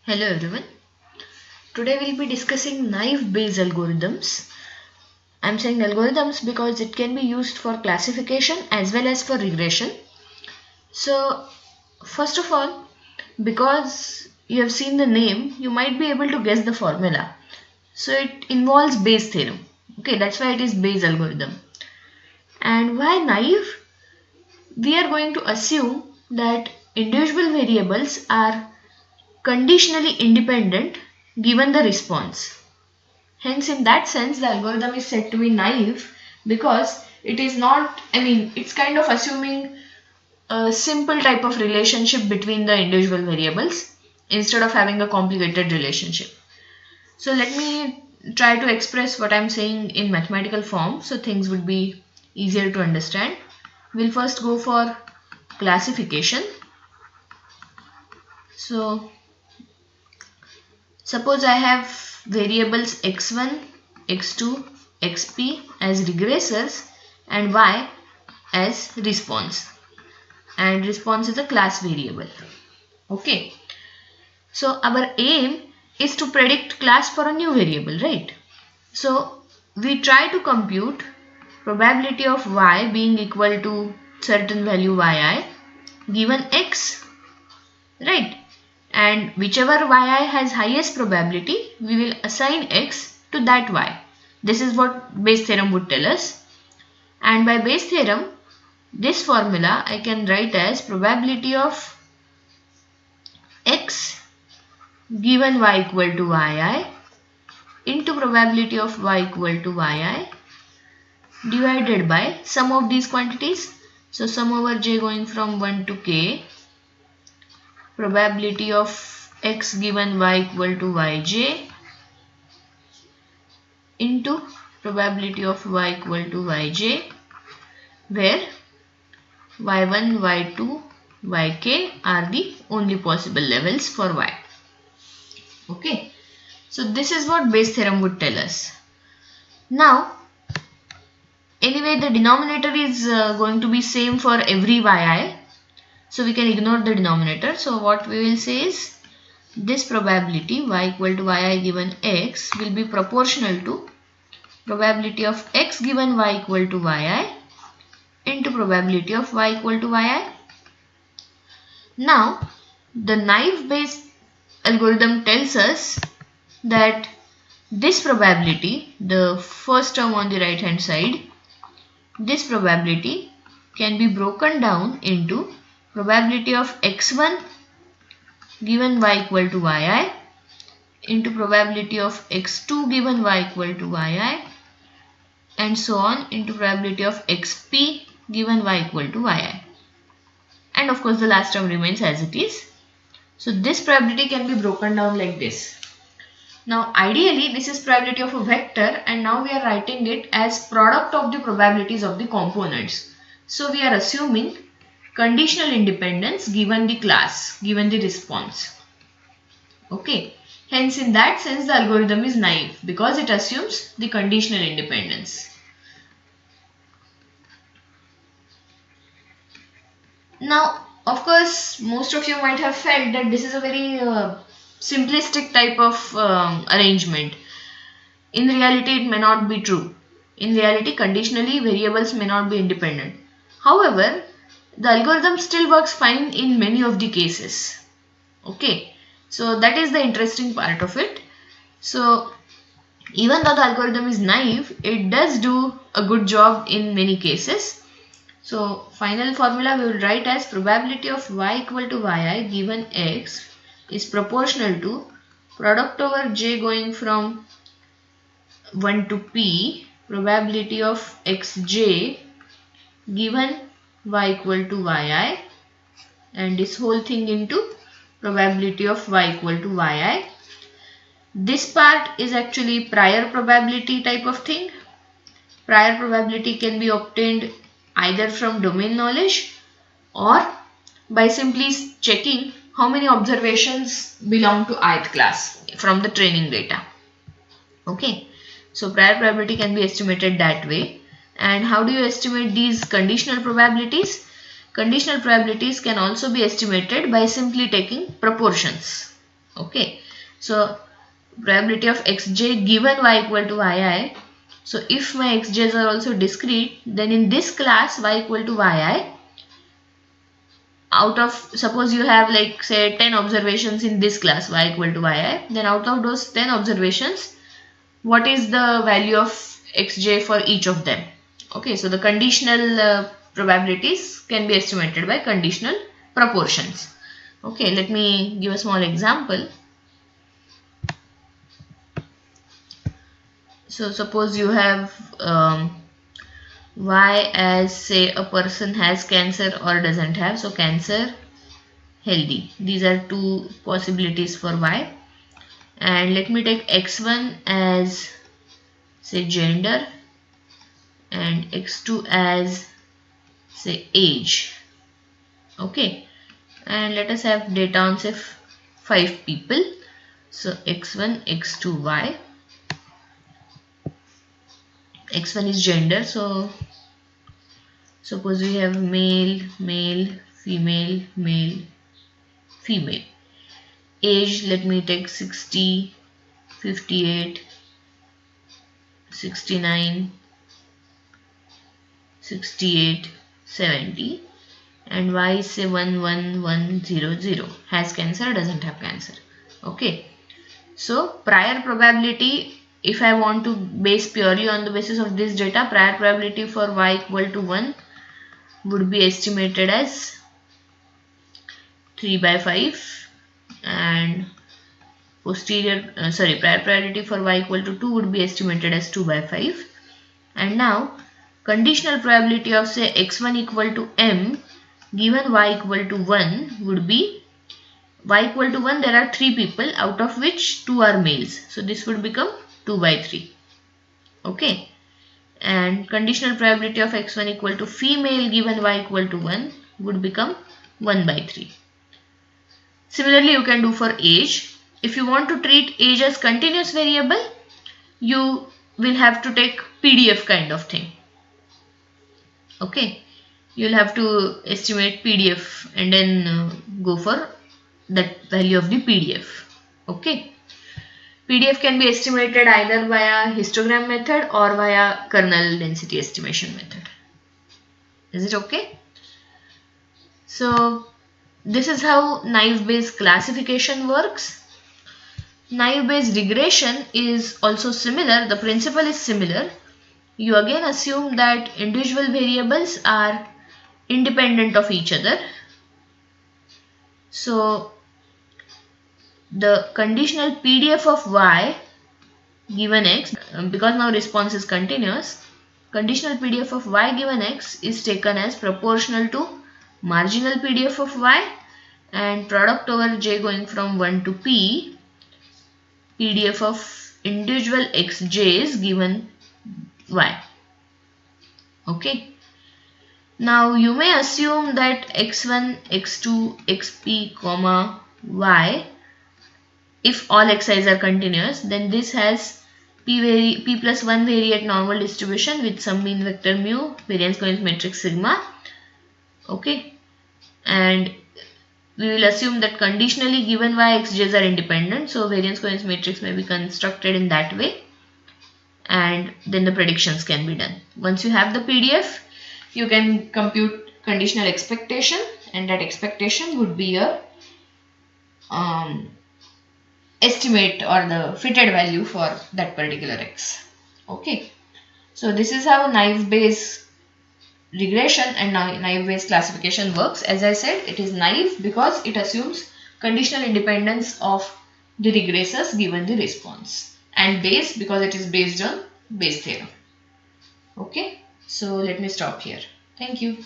Hello everyone. Today we'll be discussing naive Bayes algorithms. I'm saying algorithms because it can be used for classification as well as for regression. So first of all, because you have seen the name, you might be able to guess the formula. So it involves Bayes theorem. Okay, that's why it is Bayes algorithm. And why naive? We are going to assume that individual variables are conditionally independent given the response. Hence, in that sense, the algorithm is said to be naive because it is not, it's kind of assuming a simple type of relationship between the individual variables instead of having a complicated relationship. So let me try to express what I'm saying in mathematical form so things would be easier to understand. We'll first go for classification. So suppose I have variables x1, x2, xp as regressors and y as response, and response is a class variable. Okay, so our aim is to predict class for a new variable, right? So we try to compute probability of y being equal to certain value yi given x, right? And whichever yi has highest probability, we will assign x to that y. This is what Bayes theorem would tell us. And by Bayes theorem, this formula I can write as probability of x given y equal to yi into probability of y equal to yi divided by sum of these quantities. So sum over j going from 1 to k, probability of x given y equal to yj into probability of y equal to yj, where y1, y2, yk are the only possible levels for y. Okay, so this is what Bayes theorem would tell us. Now, anyway, the denominator is going to be same for every yi. So we can ignore the denominator. So what we will say is this probability y equal to yi given x will be proportional to probability of x given y equal to yi into probability of y equal to yi. Now the naive Bayes algorithm tells us that this probability, the first term on the right hand side, this probability can be broken down into probability of x1 given y equal to yi into probability of x2 given y equal to yi and so on into probability of xp given y equal to yi. And of course the last term remains as it is. So this probability can be broken down like this. Now ideally this is probability of a vector and now we are writing it as product of the probabilities of the components. So we are assuming conditional independence given the class, given the response. Okay, hence in that sense the algorithm is naive because it assumes the conditional independence. Now of course most of you might have felt that this is a very simplistic type of arrangement. In reality it may not be true. In reality conditionally variables may not be independent. However, the algorithm still works fine in many of the cases. Okay, so that is the interesting part of it. So even though the algorithm is naive, it does do a good job in many cases. So final formula we will write as probability of y equal to yi given x is proportional to product over j going from 1 to p probability of xj given y equal to yi and this whole thing into probability of y equal to yi. This part is actually prior probability type of thing. Prior probability can be obtained either from domain knowledge or by simply checking how many observations belong to ith class from the training data. Okay, so prior probability can be estimated that way. And how do you estimate these conditional probabilities? Conditional probabilities can also be estimated by simply taking proportions. Okay, so probability of xj given y equal to yi. So if my xj's are also discrete, then in this class y equal to yi, out of, suppose you have like say 10 observations in this class y equal to yi, then out of those 10 observations, what is the value of xj for each of them? Okay, so the conditional probabilities can be estimated by conditional proportions. Okay, let me give a small example. So suppose you have y as say a person has cancer or doesn't have. So cancer, healthy. These are two possibilities for y. And let me take x1 as say gender and x2 as say age. Okay, and let us have data on say 5 people. So x1, x2, y. x1 is gender, so suppose we have male, male, female, male, female. Age, let me take 60, 58, 69, 68, 70, and y is say 11100. Has cancer, doesn't have cancer. Okay, so prior probability, if I want to base purely on the basis of this data, prior probability for y equal to 1 would be estimated as 3 by 5, and prior probability for y equal to 2 would be estimated as 2 by 5. And now conditional probability of say x1 equal to m given y equal to 1 would be y equal to 1, there are 3 people, out of which 2 are males. So this would become 2 by 3. Okay. And conditional probability of x1 equal to female given y equal to 1 would become 1 by 3. Similarly, you can do for age. If you want to treat age as continuous variable, you will have to take PDF kind of thing. Okay, you'll have to estimate PDF and then go for that value of the PDF. Okay, PDF can be estimated either via histogram method or via kernel density estimation method. Is it okay? So this is how naive Bayes classification works. Naive Bayes regression is also similar. The principle is similar. You again assume that individual variables are independent of each other. So the conditional PDF of y given x, because now response is continuous, conditional PDF of y given x is taken as proportional to marginal PDF of y, and product over j going from 1 to p, PDF of individual xj's given y. Okay. Now you may assume that x1, x2, xp, comma y, if all xi's are continuous, then this has p plus 1 variate normal distribution with some mean vector mu, variance covariance matrix sigma. Okay, and we will assume that conditionally given y xj's are independent, so variance covariance matrix may be constructed in that way, and then the predictions can be done. Once you have the PDF, you can compute conditional expectation, and that expectation would be your estimate or the fitted value for that particular x. Okay, so this is how naive Bayes regression and naive Bayes classification works. As I said, it is naive because it assumes conditional independence of the regressors given the response, and Bayes because it is based on Bayes theorem. Okay, so let me stop here. Thank you.